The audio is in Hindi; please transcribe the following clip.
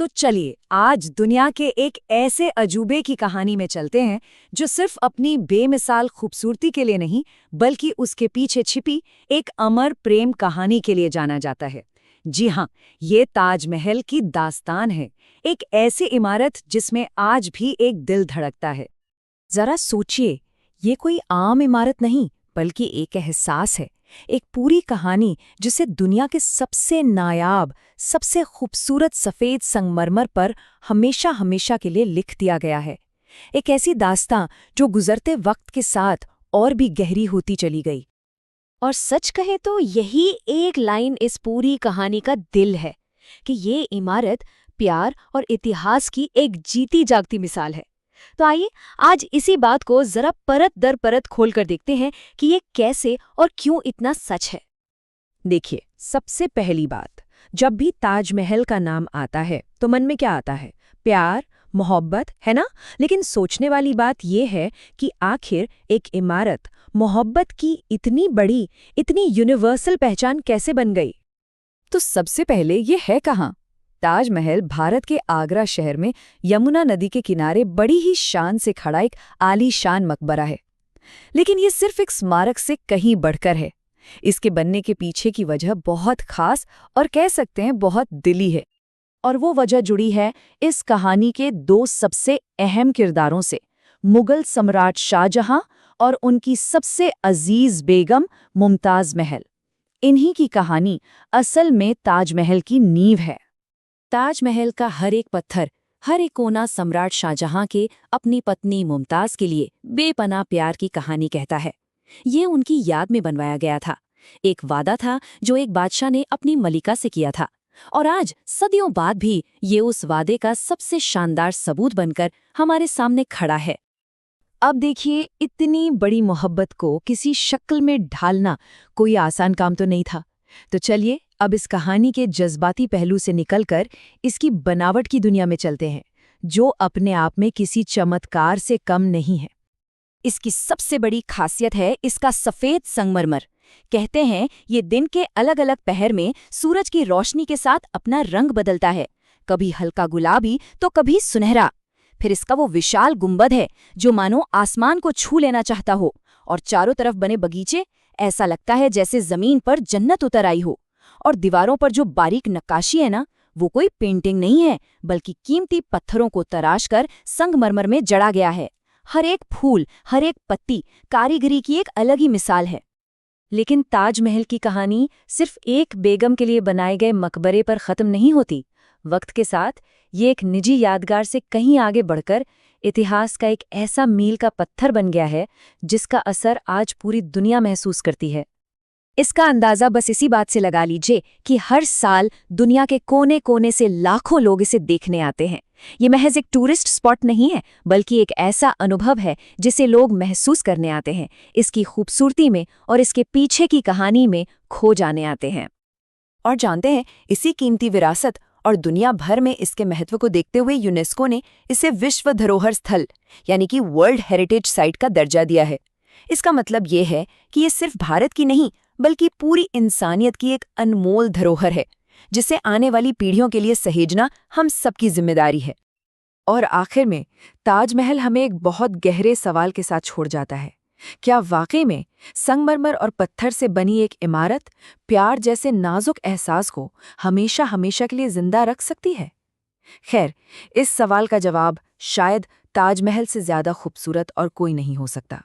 तो चलिए आज दुनिया के एक ऐसे अजूबे की कहानी में चलते हैं जो सिर्फ अपनी बेमिसाल खूबसूरती के लिए नहीं बल्कि उसके पीछे छिपी एक अमर प्रेम कहानी के लिए जाना जाता है। जी हाँ, ये ताजमहल की दास्तान है, एक ऐसी इमारत जिसमें आज भी एक दिल धड़कता है। जरा सोचिए, ये कोई आम इमारत नहीं बल्कि एक एहसास है, एक पूरी कहानी जिसे दुनिया के सबसे नायाब, सबसे खूबसूरत सफ़ेद संगमरमर पर हमेशा हमेशा के लिए लिख दिया गया है। एक ऐसी दास्तां जो गुजरते वक्त के साथ और भी गहरी होती चली गई। और सच कहें तो यही एक लाइन इस पूरी कहानी का दिल है कि ये इमारत प्यार और इतिहास की एक जीती जागती मिसाल है। तो आइए आज इसी बात को जरा परत दर परत खोलकर देखते हैं कि ये कैसे और क्यों इतना सच है। देखिए, सबसे पहली बात, जब भी ताजमहल का नाम आता है तो मन में क्या आता है? प्यार, मोहब्बत, है ना? लेकिन सोचने वाली बात यह है कि आखिर एक इमारत मोहब्बत की इतनी बड़ी, इतनी यूनिवर्सल पहचान कैसे बन गई? तो सबसे पहले ये है कहाँ? ताजमहल भारत के आगरा शहर में यमुना नदी के किनारे बड़ी ही शान से खड़ा एक आलीशान मकबरा है। लेकिन ये सिर्फ एक स्मारक से कहीं बढ़कर है। इसके बनने के पीछे की वजह बहुत खास और कह सकते हैं बहुत दिली है। और वो वजह जुड़ी है इस कहानी के दो सबसे अहम किरदारों से, मुगल सम्राट शाहजहां और उनकी सबसे अजीज बेगम मुमताज महल। इन्हीं की कहानी असल में ताजमहल की नींव है। ताजमहल का हर एक पत्थर, हर एक कोना सम्राट शाहजहां के अपनी पत्नी मुमताज के लिए बेपनाह प्यार की कहानी कहता है। ये उनकी याद में बनवाया गया था, एक वादा था जो एक बादशाह ने अपनी मलिका से किया था। और आज सदियों बाद भी ये उस वादे का सबसे शानदार सबूत बनकर हमारे सामने खड़ा है। अब देखिए, इतनी बड़ी मोहब्बत को किसी शक्ल में ढालना कोई आसान काम तो नहीं था। तो चलिए अब इस कहानी के जज्बाती पहलू से निकलकर इसकी बनावट की दुनिया में चलते हैं, जो अपने आप में किसी चमत्कार से कम नहीं है। इसकी सबसे बड़ी खासियत है इसका सफ़ेद संगमरमर। कहते हैं ये दिन के अलग अलग पहर में सूरज की रोशनी के साथ अपना रंग बदलता है, कभी हल्का गुलाबी तो कभी सुनहरा। फिर इसका वो विशाल गुंबद है जो मानो आसमान को छू लेना चाहता हो, और चारों तरफ बने बगीचे, ऐसा लगता है जैसे जमीन पर जन्नत उतर आई हो। और दीवारों पर जो बारीक नक्काशी है ना, वो कोई पेंटिंग नहीं है बल्कि कीमती पत्थरों को तराशकर संगमरमर में जड़ा गया है। हर एक फूल, हर एक पत्ती कारीगरी की एक अलग ही मिसाल है। लेकिन ताजमहल की कहानी सिर्फ एक बेगम के लिए बनाए गए मकबरे पर खत्म नहीं होती। वक्त के साथ ये एक निजी यादगार से कहीं आगे बढ़कर इतिहास का एक ऐसा मील का पत्थर बन गया है जिसका असर आज पूरी दुनिया महसूस करती है। इसका अंदाज़ा बस इसी बात से लगा लीजिए कि हर साल दुनिया के कोने कोने से लाखों लोग इसे देखने आते हैं। ये महज एक टूरिस्ट स्पॉट नहीं है बल्कि एक ऐसा अनुभव है जिसे लोग महसूस करने आते हैं, इसकी खूबसूरती में और इसके पीछे की कहानी में खो जाने आते हैं। और जानते हैं, इसी कीमती विरासत और दुनिया भर में इसके महत्व को देखते हुए यूनेस्को ने इसे विश्व धरोहर स्थल यानी कि वर्ल्ड हेरिटेज साइट का दर्जा दिया है। इसका मतलब ये है कि ये सिर्फ भारत की नहीं बल्कि पूरी इंसानियत की एक अनमोल धरोहर है जिसे आने वाली पीढ़ियों के लिए सहेजना हम सबकी जिम्मेदारी है। और आखिर में ताजमहल हमें एक बहुत गहरे सवाल के साथ छोड़ जाता है। क्या वाकई में संगमरमर और पत्थर से बनी एक इमारत प्यार जैसे नाजुक एहसास को हमेशा हमेशा के लिए जिंदा रख सकती है? खैर, इस सवाल का जवाब शायद ताजमहल से ज्यादा खूबसूरत और कोई नहीं हो सकता।